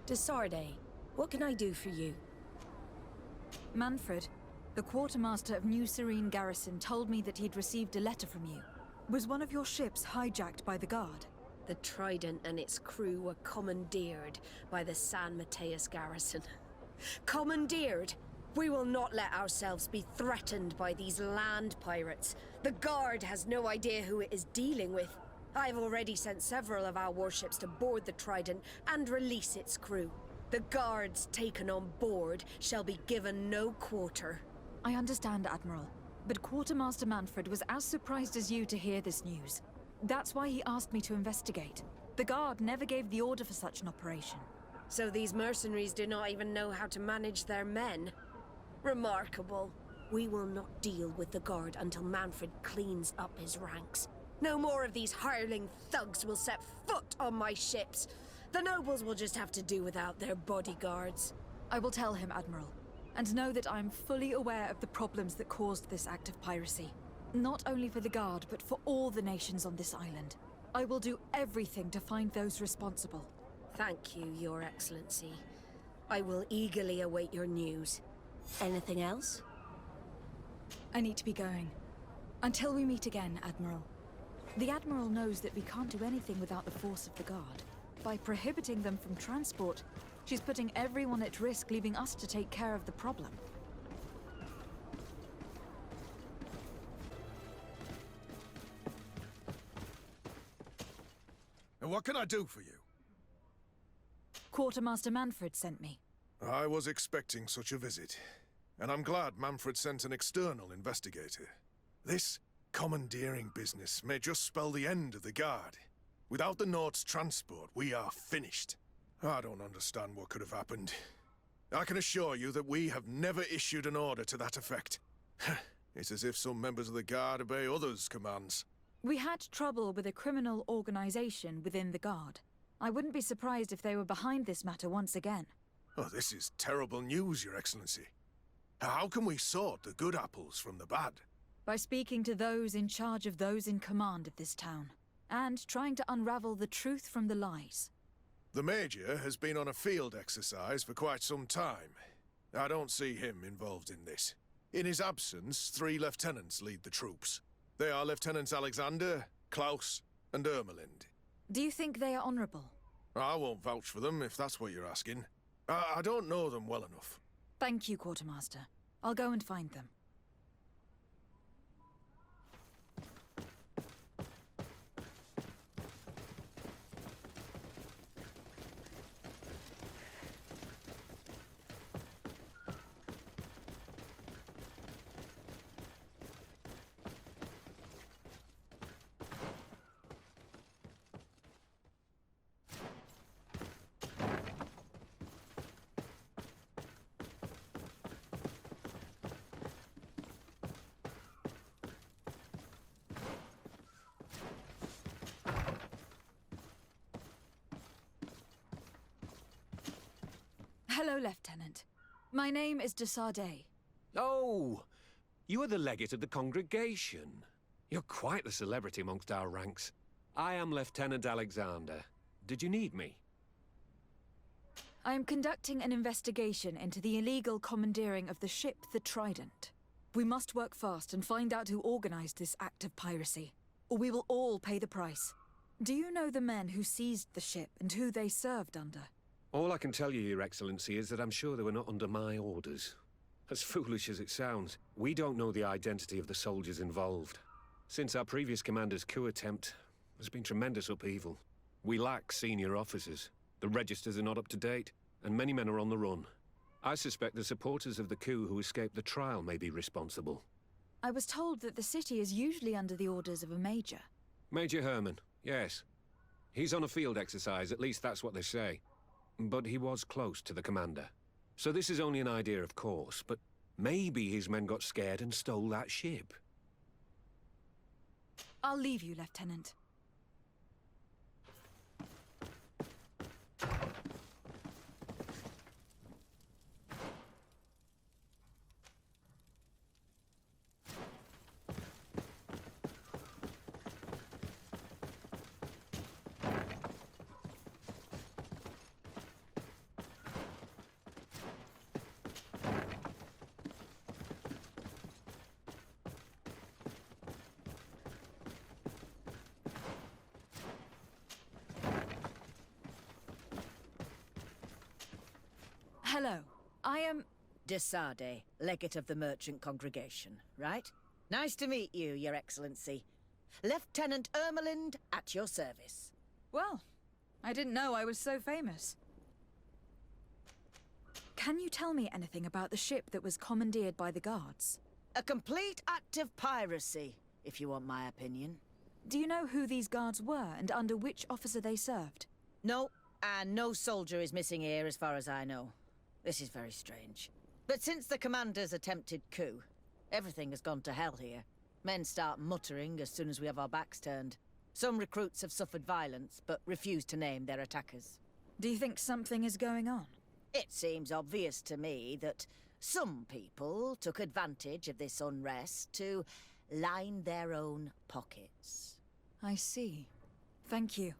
Desarde, what can I do for you? Manfred, the quartermaster of New Serene Garrison told me that he'd received a letter from you. Was one of your ships hijacked by the Guard? The Trident and its crew were commandeered by the San Mateus Garrison. Commandeered? We will not let ourselves be threatened by these land pirates. The Guard has no idea who it is dealing with. I've already sent several of our warships to board the Trident and release its crew. The Guards taken on board shall be given no quarter. I understand, Admiral, but Quartermaster Manfred was as surprised as you to hear this news. That's why he asked me to investigate. The Guard never gave the order for such an operation. So these mercenaries do not even know how to manage their men? Remarkable. We will not deal with the Guard until Manfred cleans up his ranks. No more of these hireling thugs will set foot on my ships. The nobles will just have to do without their bodyguards. I will tell him, Admiral, and know that I am fully aware of the problems that caused this act of piracy. Not only for the Guard, but for all the nations on this island. I will do everything to find those responsible. Thank you, Your Excellency. I will eagerly await your news. Anything else? I need to be going. Until we meet again, Admiral. The Admiral knows that we can't do anything without the force of the Guard. By prohibiting them from transport, she's putting everyone at risk, leaving us to take care of the problem. And what can I do for you? Quartermaster Manfred sent me. I was expecting such a visit, and I'm glad Manfred sent an external investigator. This commandeering business may just spell the end of the Guard. Without the Nord's transport, we are finished. I don't understand what could have happened. I can assure you that we have never issued an order to that effect. It's as if some members of the Guard obey others' commands. We had trouble with a criminal organization within the Guard. I wouldn't be surprised if they were behind this matter once again. Oh, this is terrible news, Your Excellency. How can we sort the good apples from the bad? By speaking to those in charge of those in command of this town, and trying to unravel the truth from the lies. The Major has been on a field exercise for quite some time. I don't see him involved in this. In his absence, 3 lieutenants lead the troops. They are Lieutenants Alexander, Klaus, and Ermelind. Do you think they are honorable? I won't vouch for them, if that's what you're asking. I don't know them well enough. Thank you, Quartermaster. I'll go and find them. Hello, Lieutenant. My name is Desarde. Oh, you are the legate of the congregation. You're quite the celebrity amongst our ranks. I am Lieutenant Alexander. Did you need me? I am conducting an investigation into the illegal commandeering of the ship, the Trident. We must work fast and find out who organized this act of piracy, or we will all pay the price. Do you know the men who seized the ship and who they served under? All I can tell you, Your Excellency, is that I'm sure they were not under my orders. As foolish as it sounds, we don't know the identity of the soldiers involved. Since our previous commander's coup attempt, there's been tremendous upheaval. We lack senior officers. The registers are not up to date, and many men are on the run. I suspect the supporters of the coup who escaped the trial may be responsible. I was told that the city is usually under the orders of a major. Major Herman, yes. He's on a field exercise, at least that's what they say. But he was close to the commander. So this is only an idea, of course, but maybe his men got scared and stole that ship. I'll leave you, Lieutenant. de Sade, legate of the merchant congregation, right? Nice to meet you, Your Excellency. Lieutenant Ermelind, at your service. Well, I didn't know I was so famous. Can you tell me anything about the ship that was commandeered by the guards? A complete act of piracy, if you want my opinion. Do you know who these guards were and under which officer they served? No, and no soldier is missing here as far as I know. This is very strange. But since the commander's attempted coup, everything has gone to hell here. Men start muttering as soon as we have our backs turned. Some recruits have suffered violence, but refuse to name their attackers. Do you think something is going on? It seems obvious to me that some people took advantage of this unrest to line their own pockets. I see. Thank you.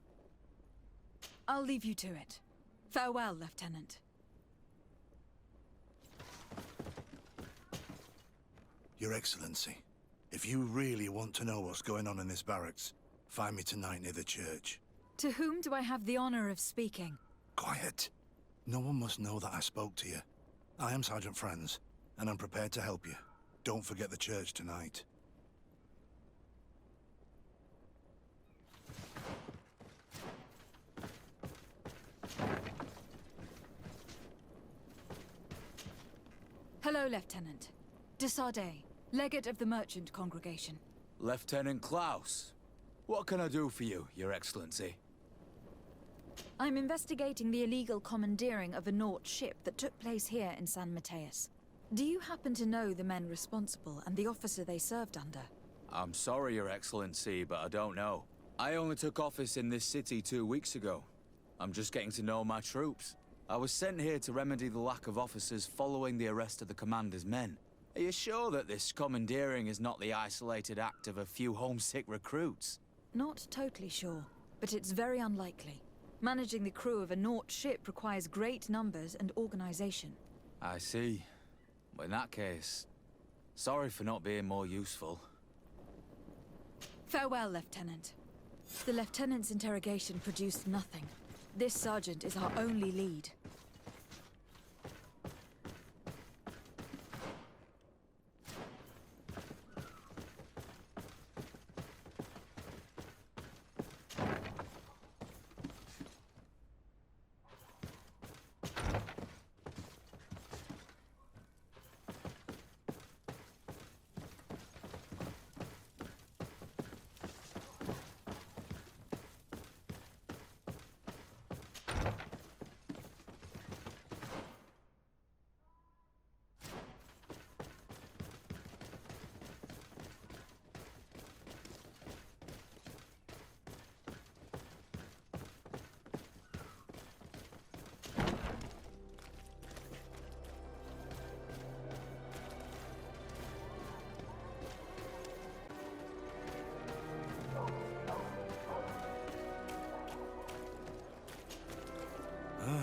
I'll leave you to it. Farewell, Lieutenant. Your Excellency, if you really want to know what's going on in this barracks, find me tonight near the church. To whom do I have the honor of speaking? Quiet. No one must know that I spoke to you. I am Sergeant Franz, and I'm prepared to help you. Don't forget the church tonight. Hello, Lieutenant. De Sade, legate of the merchant congregation. Lieutenant Klaus. What can I do for you, Your Excellency? I'm investigating the illegal commandeering of a Naut ship that took place here in San Mateus. Do you happen to know the men responsible and the officer they served under? I'm sorry, Your Excellency, but I don't know. I only took office in this city 2 weeks ago. I'm just getting to know my troops. I was sent here to remedy the lack of officers following the arrest of the commander's men. Are you sure that this commandeering is not the isolated act of a few homesick recruits? Not totally sure, but it's very unlikely. Managing the crew of a Naut ship requires great numbers and organization. I see. Well, in that case, sorry for not being more useful. Farewell, Lieutenant. The Lieutenant's interrogation produced nothing. This sergeant is our only lead.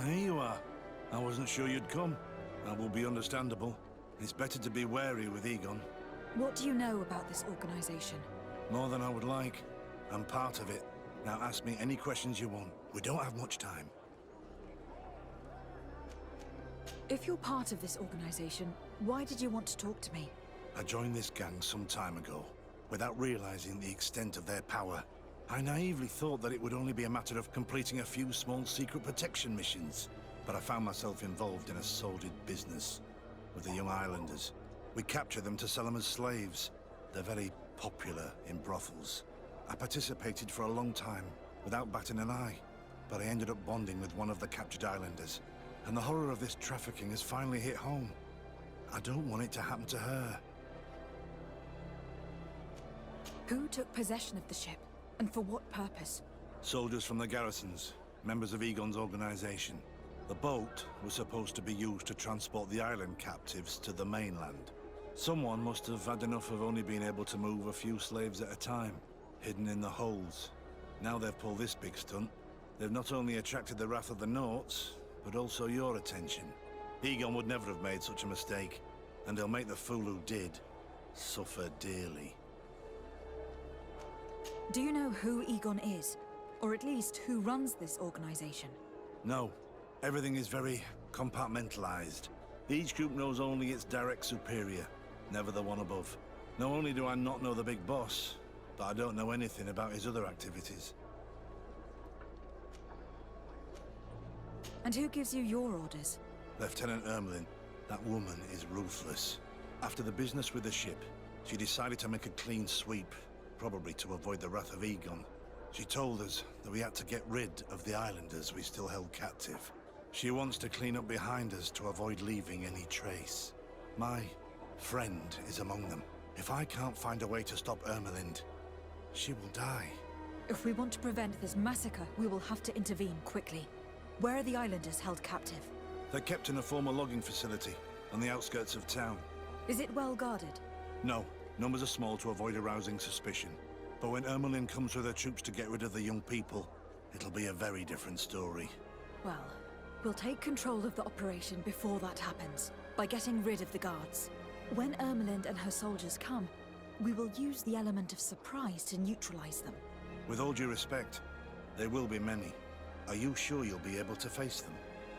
Here you are. I wasn't sure you'd come. That will be understandable. It's better to be wary with Egon. What do you know about this organization? More than I would like. I'm part of it. Now ask me any questions you want. We don't have much time. If you're part of this organization, why did you want to talk to me? I joined this gang some time ago, without realizing the extent of their power. I naively thought that it would only be a matter of completing a few small secret protection missions. But I found myself involved in a sordid business with the young islanders. We capture them to sell them as slaves. They're very popular in brothels. I participated for a long time, without batting an eye. But I ended up bonding with one of the captured islanders. And the horror of this trafficking has finally hit home. I don't want it to happen to her. Who took possession of the ship? And for what purpose? Soldiers from the garrisons, members of Egon's organization. The boat was supposed to be used to transport the island captives to the mainland. Someone must have had enough of only being able to move a few slaves at a time, hidden in the holds. Now they've pulled this big stunt. They've not only attracted the wrath of the Nauts, but also your attention. Egon would never have made such a mistake, and he'll make the fool who did suffer dearly. Do you know who Egon is? Or at least who runs this organization? No. Everything is very compartmentalized. Each group knows only its direct superior, never the one above. Not only do I not know the big boss, but I don't know anything about his other activities. And who gives you your orders? Lieutenant Ermelin, that woman is ruthless. After the business with the ship, she decided to make a clean sweep, probably to avoid the wrath of Egon. She told us that we had to get rid of the islanders we still held captive. She wants to clean up behind us to avoid leaving any trace. My friend is among them. If I can't find a way to stop Ermelind, she will die. If we want to prevent this massacre, we will have to intervene quickly. Where are the islanders held captive? They're kept in a former logging facility on the outskirts of town. Is it well guarded? No, numbers are small to avoid arousing suspicion. But when Ermelin comes with her troops to get rid of the young people, it'll be a very different story. Well, we'll take control of the operation before that happens, by getting rid of the guards. When Ermelind and her soldiers come, we will use the element of surprise to neutralize them. With all due respect, there will be many. Are you sure you'll be able to face them?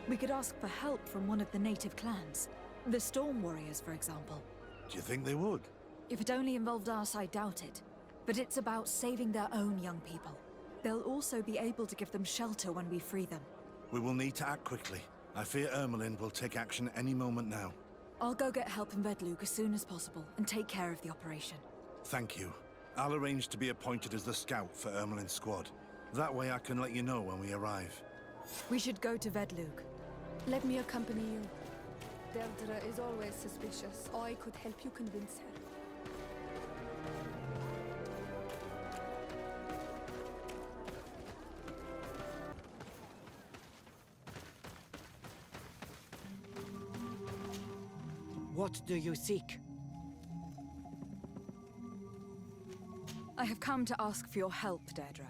We could ask for help from one of the native clans. The Storm Warriors, for example. Do you think they would? If it only involved us, I doubt it. But it's about saving their own young people. They'll also be able to give them shelter when we free them. We will need to act quickly. I fear Ermelin will take action any moment now. I'll go get help in Vedlug as soon as possible and take care of the operation. Thank you. I'll arrange to be appointed as the scout for Ermelin's squad. That way I can let you know when we arrive. We should go to Vedlug. Let me accompany you. Deirdre is always suspicious. I could help you convince her. What do you seek? I have come to ask for your help, Deirdre.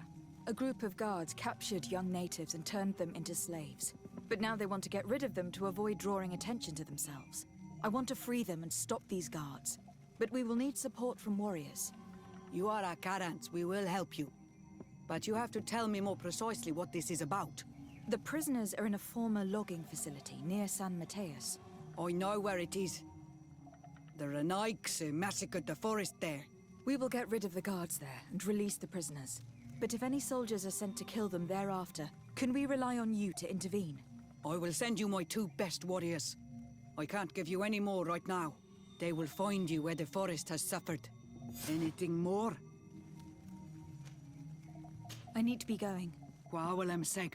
A group of guards captured young natives and turned them into slaves. But now they want to get rid of them to avoid drawing attention to themselves. I want to free them and stop these guards. But we will need support from warriors. You are a Karant. We will help you. But you have to tell me more precisely what this is about. The prisoners are in a former logging facility near San Mateus. I know where it is. The Renaiks massacred the forest there. We will get rid of the guards there and release the prisoners. But if any soldiers are sent to kill them thereafter, can we rely on you to intervene? I will send you my 2 best warriors. I can't give you any more right now. They will find you where the forest has suffered. Anything more? I need to be going. Gwawalem seg.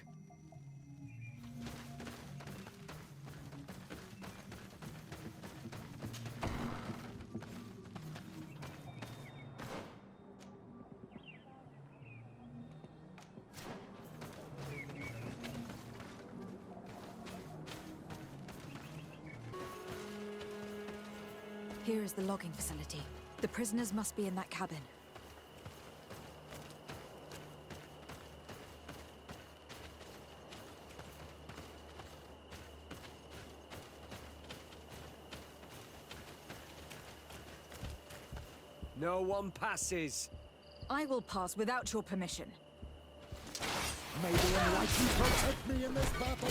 Here is the logging facility. The prisoners must be in that cabin. No one passes. I will pass without your permission. May the Enlightened protect me in this battle!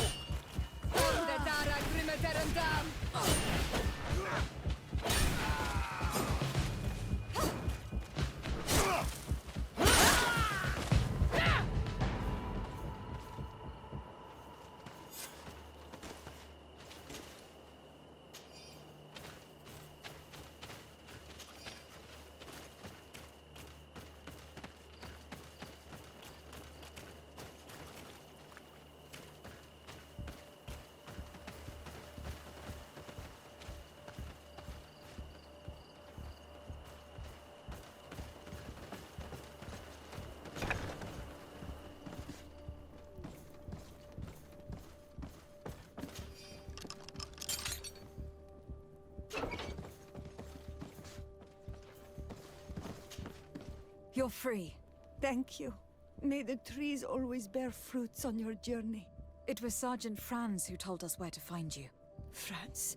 You're free. Thank you. May the trees always bear fruits on your journey. It was Sergeant Franz who told us where to find you. Franz.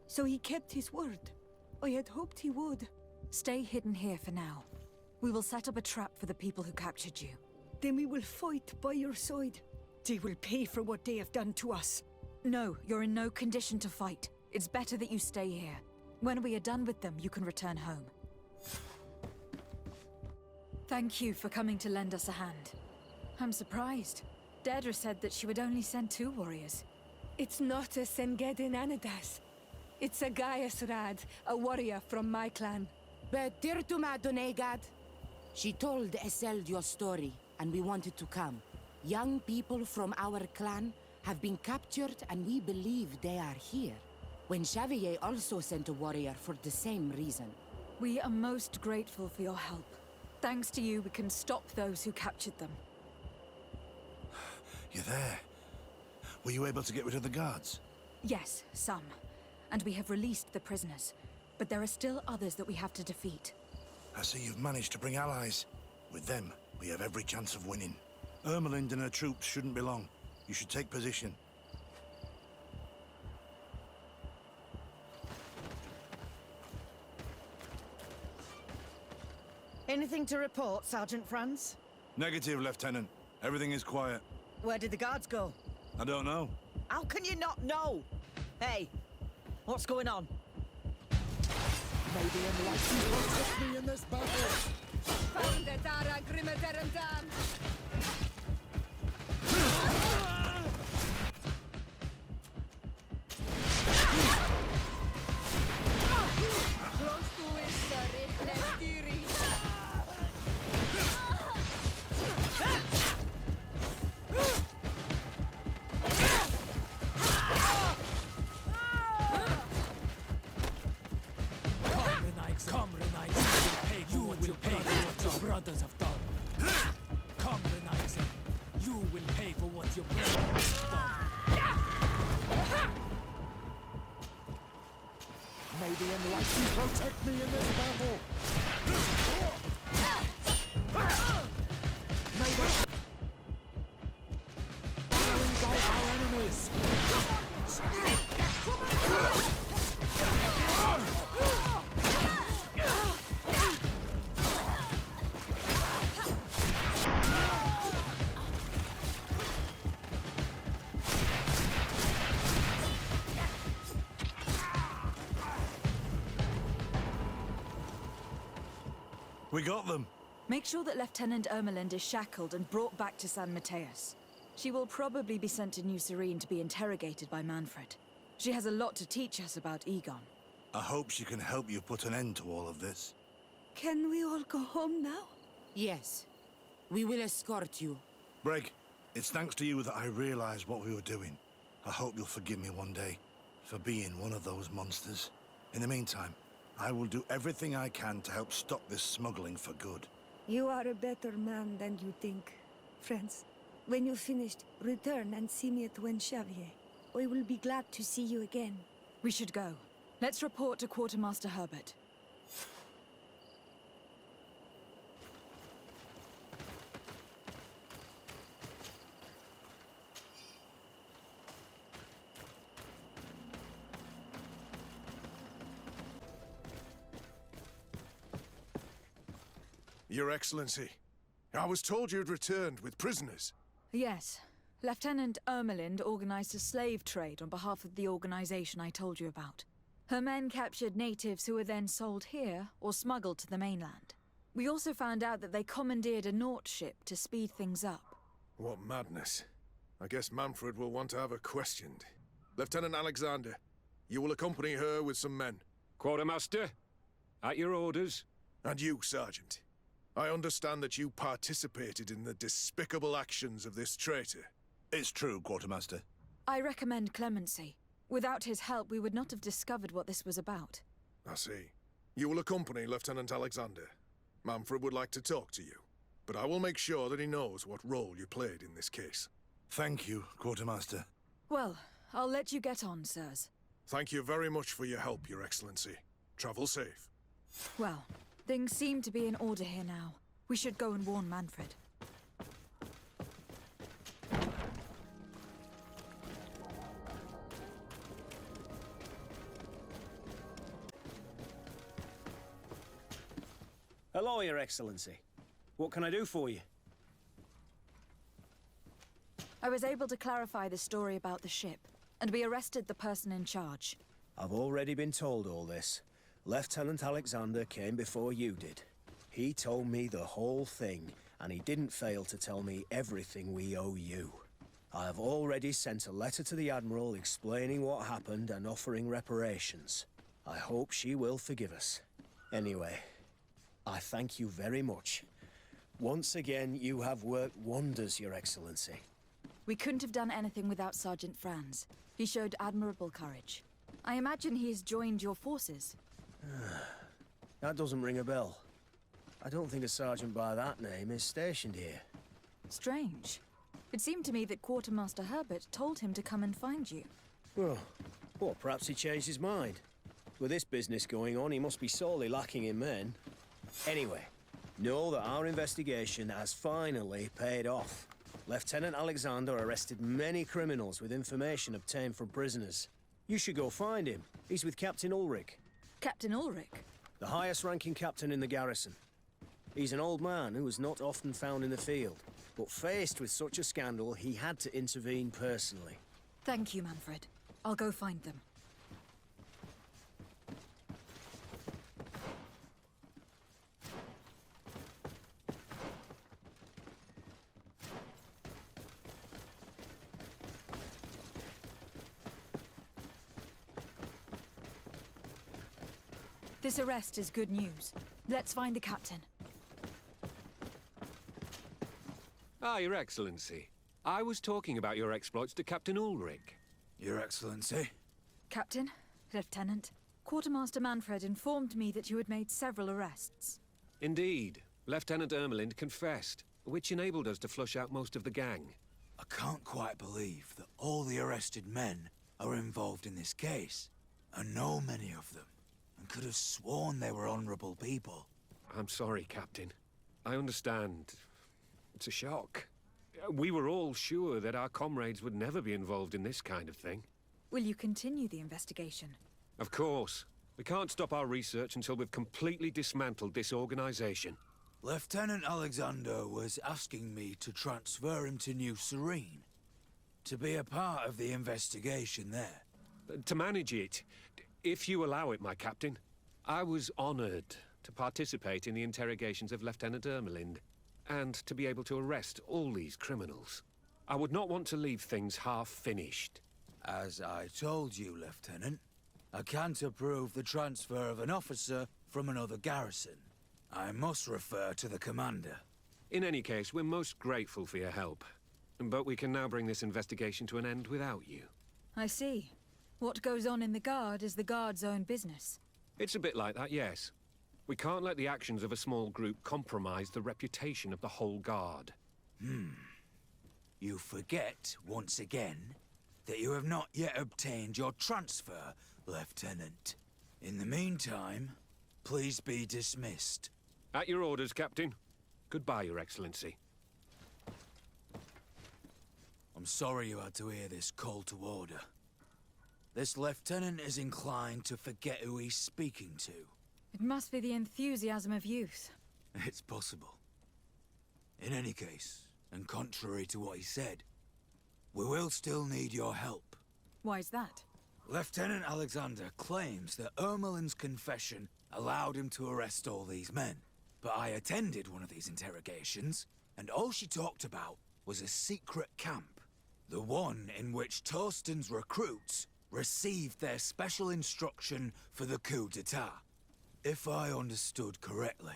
So he kept his word. I had hoped he would. Stay hidden here for now. We will set up a trap for the people who captured you. Then we will fight by your side. They will pay for what they have done to us. No, you're in no condition to fight. It's better that you stay here. When we are done with them, you can return home. Thank you for coming to lend us a hand. I'm surprised. Deirdre said that she would only send 2 warriors. It's not a Sengedin Anadas. It's a Gaius Rad, a warrior from my clan. But Tirtuma Donegad, she told Eseld your story, and we wanted to come. Young people from our clan have been captured, and we believe they are here. When Xavier also sent a warrior for the same reason. We are most grateful for your help. Thanks to you, we can stop those who captured them. You're there. Were you able to get rid of the guards? Yes, some. And we have released the prisoners. But there are still others that we have to defeat. I see you've managed to bring allies. With them, we have every chance of winning. Ermelind and her troops shouldn't be long. You should take position. Anything to report, Sergeant Franz? Negative, Lieutenant. Everything is quiet. Where did the guards go? I don't know. How can you not know? Hey, what's going on? Maybe enlightened protect me in this battle. brothers have done. Come, Renaizen. You will pay for what your brothers have done. May the enlightened protect me in this battle. May the engulf our enemies. We got them. Make sure that Lieutenant Ermelind is shackled and brought back to San Mateus. She will probably be sent to New Serene to be interrogated by Manfred. She has a lot to teach us about Egon. I hope she can help you put an end to all of this. Can we all go home now? Yes. We will escort you. Breg, it's thanks to you that I realized what we were doing. I hope you'll forgive me one day for being one of those monsters. In the meantime, I will do everything I can to help stop this smuggling for good. You are a better man than you think. Friends, when you're finished, return and see me at Wen Xavier. I will be glad to see you again. We should go. Let's report to Quartermaster Herbert. Your Excellency, I was told you'd returned with prisoners. Yes. Lieutenant Ermelind organized a slave trade on behalf of the organization I told you about. Her men captured natives who were then sold here or smuggled to the mainland. We also found out that they commandeered a Naut ship to speed things up. What madness. I guess Manfred will want to have her questioned. Lieutenant Alexander, you will accompany her with some men. Quartermaster, at your orders. And you, Sergeant. I understand that you participated in the despicable actions of this traitor. It's true, Quartermaster. I recommend clemency. Without his help, we would not have discovered what this was about. I see. You will accompany Lieutenant Alexander. Manfred would like to talk to you, but I will make sure that he knows what role you played in this case. Thank you, Quartermaster. Well, I'll let you get on, sirs. Thank you very much for your help, Your Excellency. Travel safe. Well, things seem to be in order here now. We should go and warn Manfred. Hello, Your Excellency. What can I do for you? I was able to clarify the story about the ship, and we arrested the person in charge. I've already been told all this. Lieutenant Alexander came before you did. He told me the whole thing, and he didn't fail to tell me everything we owe you. I have already sent a letter to the Admiral explaining what happened and offering reparations. I hope she will forgive us. Anyway, I thank you very much. Once again, you have worked wonders, Your Excellency. We couldn't have done anything without Sergeant Franz. He showed admirable courage. I imagine he has joined your forces. That doesn't ring a bell. I don't think a sergeant by that name is stationed here. Strange. It seemed to me that Quartermaster Herbert told him to come and find you. Well, perhaps he changed his mind. With this business going on, he must be sorely lacking in men. Anyway, know that our investigation has finally paid off. Lieutenant Alexander arrested many criminals with information obtained from prisoners. You should go find him. He's with Captain Ulrich. Captain Ulrich? The highest-ranking captain in the garrison. He's an old man who is not often found in the field, but faced with such a scandal, he had to intervene personally. Thank you, Manfred. I'll go find them. This arrest is good news. Let's find the captain. Ah, Your Excellency. I was talking about your exploits to Captain Ulrich. Your Excellency? Captain, Lieutenant, Quartermaster Manfred informed me that you had made several arrests. Indeed. Lieutenant Ermelind confessed, which enabled us to flush out most of the gang. I can't quite believe that all the arrested men are involved in this case. I know many of them, and could have sworn they were honorable people. I'm sorry, Captain. I understand. It's a shock. We were all sure that our comrades would never be involved in this kind of thing. Will you continue the investigation? Of course. We can't stop our research until we've completely dismantled this organization. Lieutenant Alexander was asking me to transfer him to New Serene, to be a part of the investigation there. To manage it, if you allow it, my captain. I was honored to participate in the interrogations of Lieutenant Ermelind, and to be able to arrest all these criminals. I would not want to leave things half-finished. As I told you, Lieutenant, I can't approve the transfer of an officer from another garrison. I must refer to the commander. In any case, we're most grateful for your help. But we can now bring this investigation to an end without you. I see. What goes on in the Guard is the Guard's own business. It's a bit like that, yes. We can't let the actions of a small group compromise the reputation of the whole Guard. You forget, once again, that you have not yet obtained your transfer, Lieutenant. In the meantime, please be dismissed. At your orders, Captain. Goodbye, Your Excellency. I'm sorry you had to hear this call to order. This lieutenant is inclined to forget who he's speaking to. It must be the enthusiasm of youth. It's possible. In any case, and contrary to what he said, we will still need your help. Why's that? Lieutenant Alexander claims that Ermelind's confession allowed him to arrest all these men. But I attended one of these interrogations, and all she talked about was a secret camp. The one in which Torsten's recruits received their special instruction for the coup d'etat. If I understood correctly,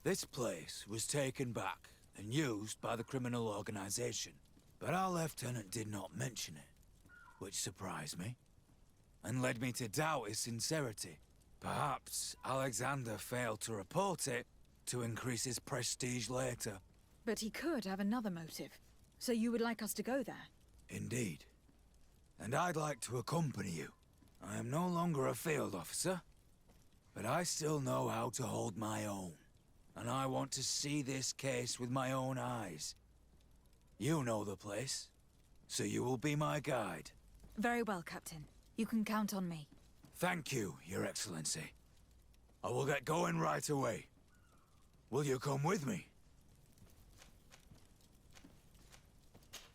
this place was taken back and used by the criminal organization. But our lieutenant did not mention it, which surprised me, and led me to doubt his sincerity. Perhaps Alexander failed to report it to increase his prestige later. But he could have another motive. So you would like us to go there? Indeed. And I'd like to accompany you. I am no longer a field officer, but I still know how to hold my own. And I want to see this case with my own eyes. You know the place, so you will be my guide. Very well, Captain. You can count on me. Thank you, Your Excellency. I will get going right away. Will you come with me?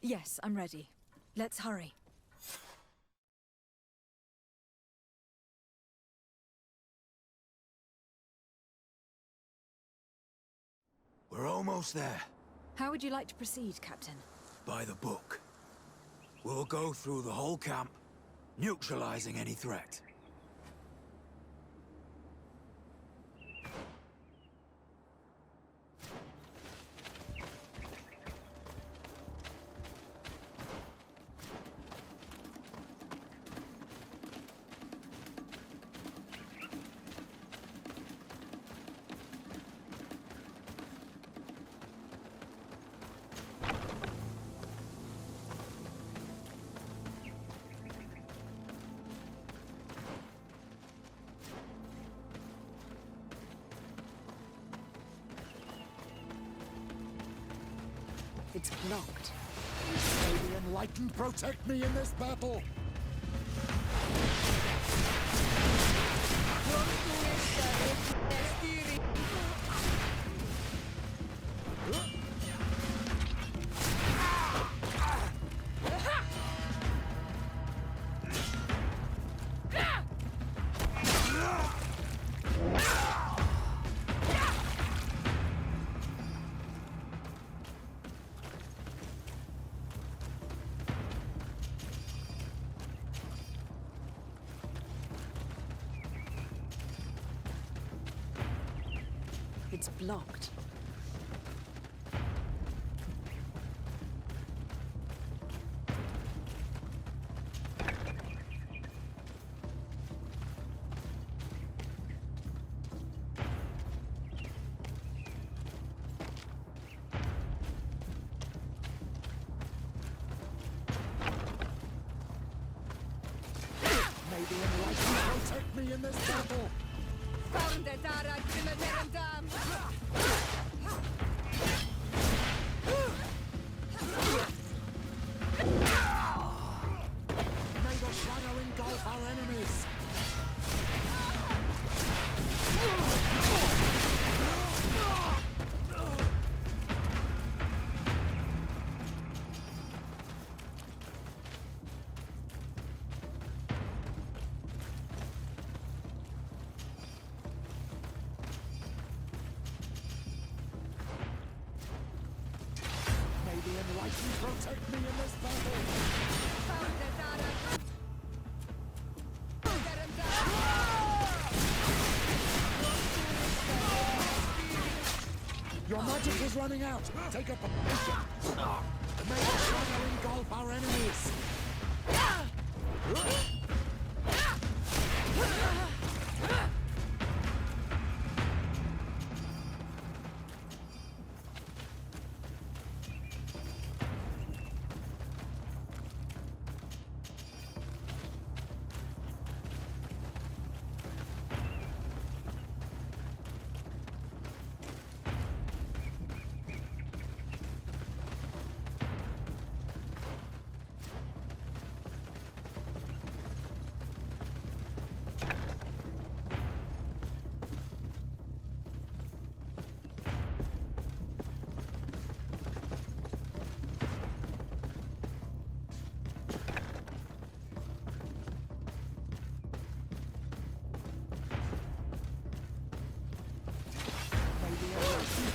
Yes, I'm ready. Let's hurry. We're almost there. How would you like to proceed, Captain? By the book. We'll go through the whole camp, neutralizing any threat. It's blocked. May the Enlightened protect me in this battle! It's blocked. May the Enlightened protect me in this battle! May the shadow engulf our enemies! May the Enlightened protect me in this battle! Your magic is running out! Take up a position! May the shadow engulf our enemies!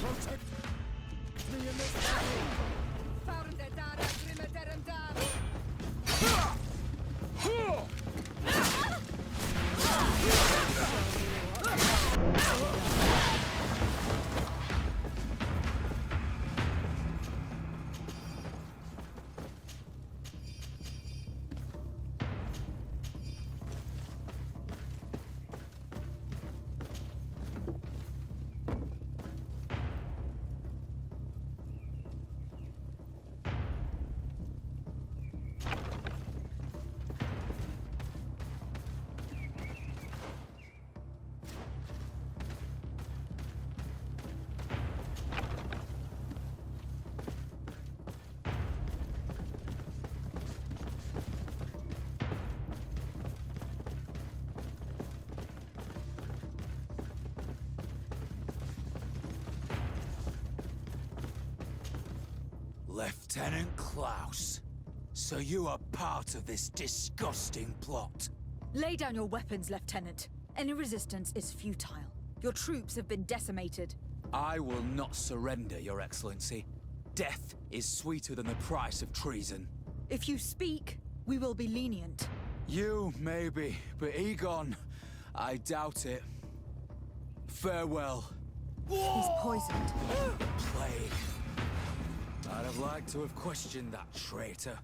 Protect me in this battle! Lieutenant Klaus. So you are part of this disgusting plot. Lay down your weapons, Lieutenant. Any resistance is futile. Your troops have been decimated. I will not surrender, Your Excellency. Death is sweeter than the price of treason. If you speak, we will be lenient. You, maybe, but Egon, I doubt it. Farewell. He's poisoned. Plague. I'd have liked to have questioned that traitor.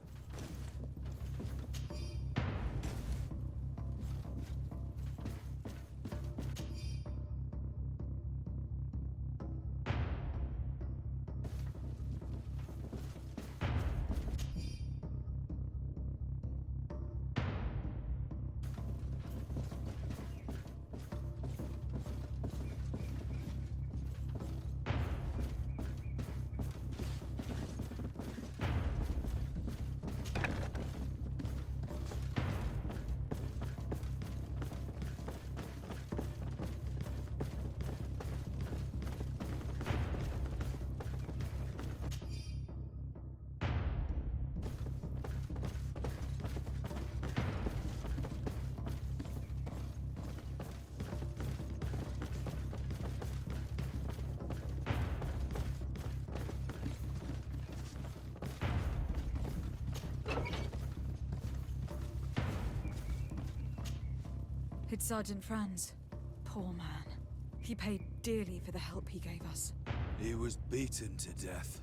It's Sergeant Franz. Poor man. He paid dearly for the help he gave us. He was beaten to death.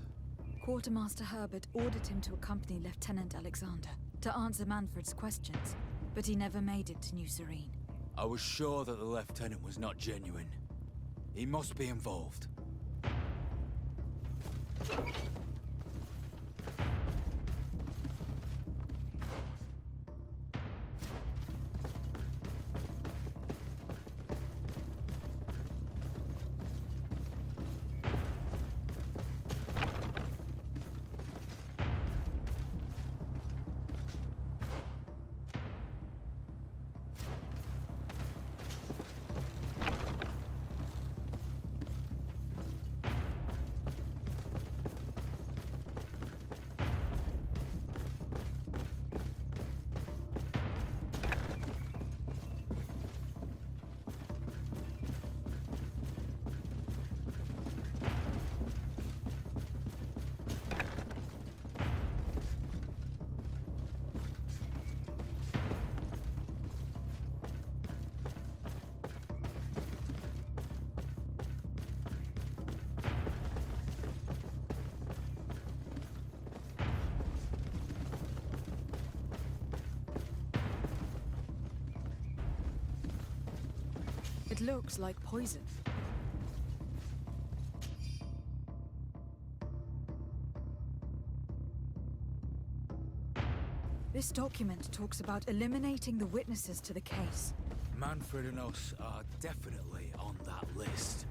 Quartermaster Herbert ordered him to accompany Lieutenant Alexander to answer Manfred's questions, but he never made it to New Serene. I was sure that the lieutenant was not genuine. He must be involved. It looks like poison. This document talks about eliminating the witnesses to the case. Manfred and us are definitely on that list.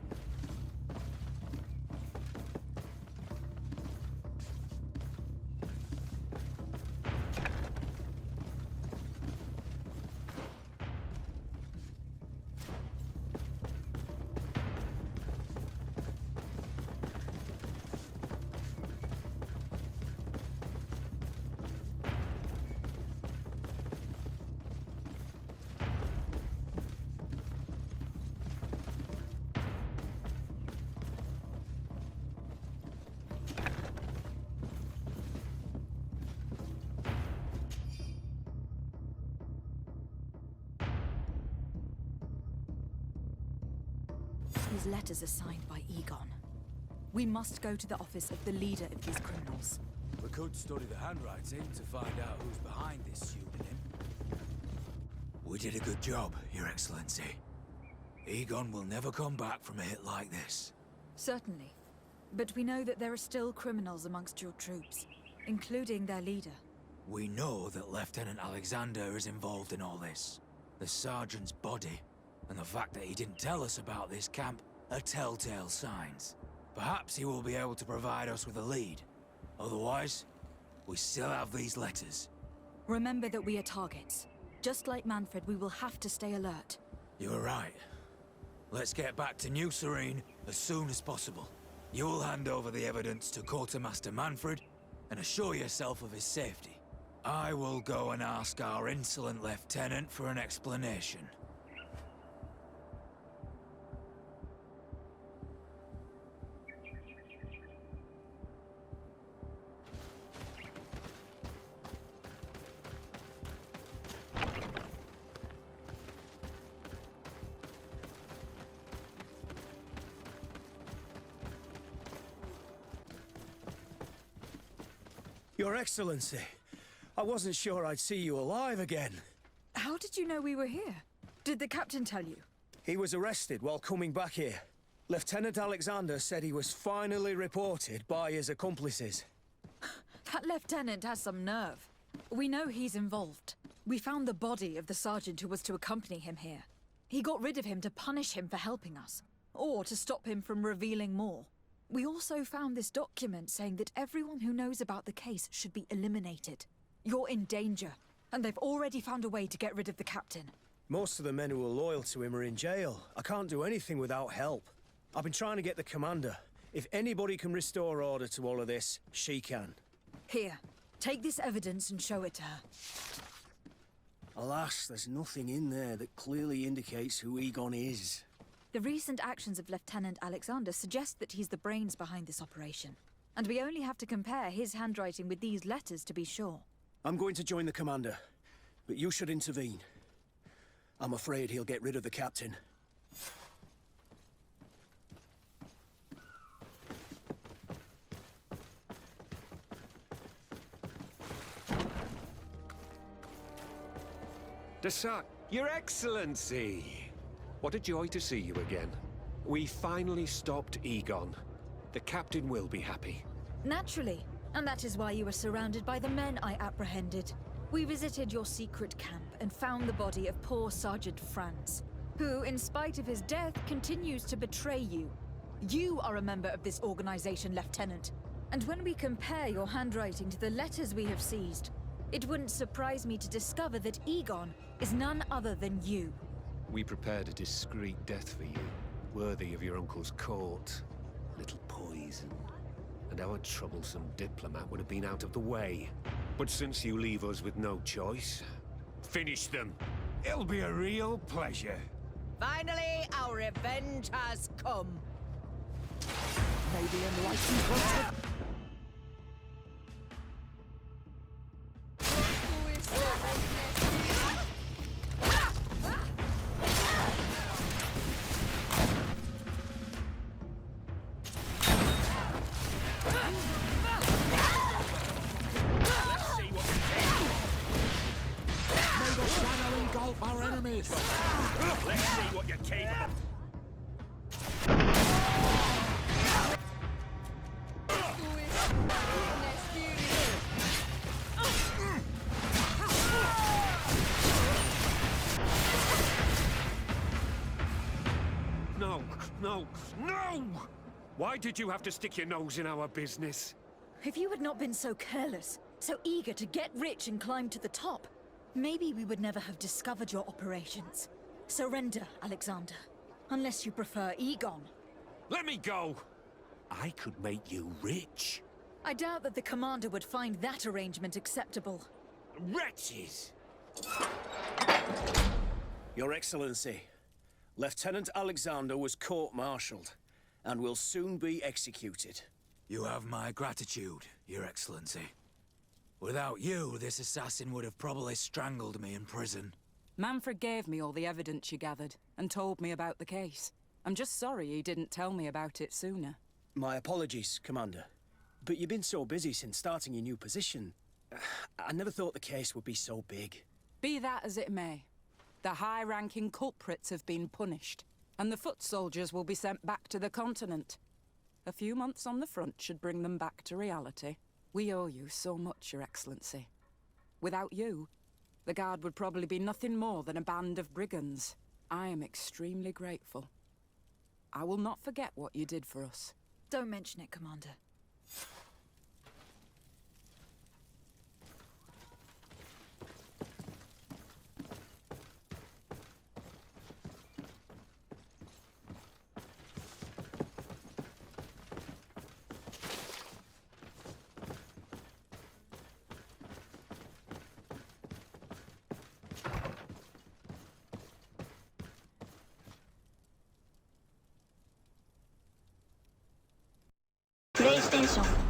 These letters are signed by Egon. We must go to the office of the leader of these criminals. We could study the handwriting to find out who's behind this pseudonym. We did a good job, Your Excellency. Egon will never come back from a hit like this. Certainly. But we know that there are still criminals amongst your troops, including their leader. We know that Lieutenant Alexander is involved in all this. The sergeant's body, and the fact that he didn't tell us about this camp, are telltale signs. Perhaps he will be able to provide us with a lead. Otherwise, we still have these letters. Remember that we are targets. Just like Manfred, we will have to stay alert. You are right. Let's get back to New Serene as soon as possible. You will hand over the evidence to Quartermaster Manfred and assure yourself of his safety. I will go and ask our insolent lieutenant for an explanation. Your Excellency, I wasn't sure I'd see you alive again. How did you know we were here? Did the captain tell you? He was arrested while coming back here. Lieutenant Alexander said he was finally reported by his accomplices. That lieutenant has some nerve. We know he's involved. We found the body of the sergeant who was to accompany him here. He got rid of him to punish him for helping us, or to stop him from revealing more. We also found this document saying that everyone who knows about the case should be eliminated. You're in danger, and they've already found a way to get rid of the captain. Most of the men who are loyal to him are in jail. I can't do anything without help. I've been trying to get the commander. If anybody can restore order to all of this, she can. Here, take this evidence and show it to her. Alas, there's nothing in there that clearly indicates who Egon is. The recent actions of Lieutenant Alexander suggest that he's the brains behind this operation. And we only have to compare his handwriting with these letters to be sure. I'm going to join the commander, but you should intervene. I'm afraid he'll get rid of the captain. Your Excellency! What a joy to see you again. We finally stopped Egon. The captain will be happy. Naturally, and that is why you were surrounded by the men I apprehended. We visited your secret camp and found the body of poor Sergeant Franz, who, in spite of his death, continues to betray you. You are a member of this organization, Lieutenant. And when we compare your handwriting to the letters we have seized, it wouldn't surprise me to discover that Egon is none other than you. We prepared a discreet death for you, worthy of your uncle's court. A little poison, and our troublesome diplomat would have been out of the way. But since you leave us with no choice, finish them. It'll be a real pleasure. Finally, our revenge has come. Maybe enlightened her. Our enemies. Let's see what you're capable. No, no, no! Why did you have to stick your nose in our business? If you had not been so careless, so eager to get rich and climb to the top, maybe we would never have discovered your operations. Surrender, Alexander. Unless you prefer Egon. Let me go! I could make you rich. I doubt that the commander would find that arrangement acceptable. Wretches! Your Excellency, Lieutenant Alexander was court-martialed and will soon be executed. You have my gratitude, Your Excellency. Without you, this assassin would have probably strangled me in prison. Manfred gave me all the evidence you gathered and told me about the case. I'm just sorry he didn't tell me about it sooner. My apologies, Commander. But you've been so busy since starting your new position. I never thought the case would be so big. Be that as it may, the high-ranking culprits have been punished, and the foot soldiers will be sent back to the continent. A few months on the front should bring them back to reality. We owe you so much, Your Excellency. Without you, the Guard would probably be nothing more than a band of brigands. I am extremely grateful. I will not forget what you did for us. Don't mention it, Commander. PlayStation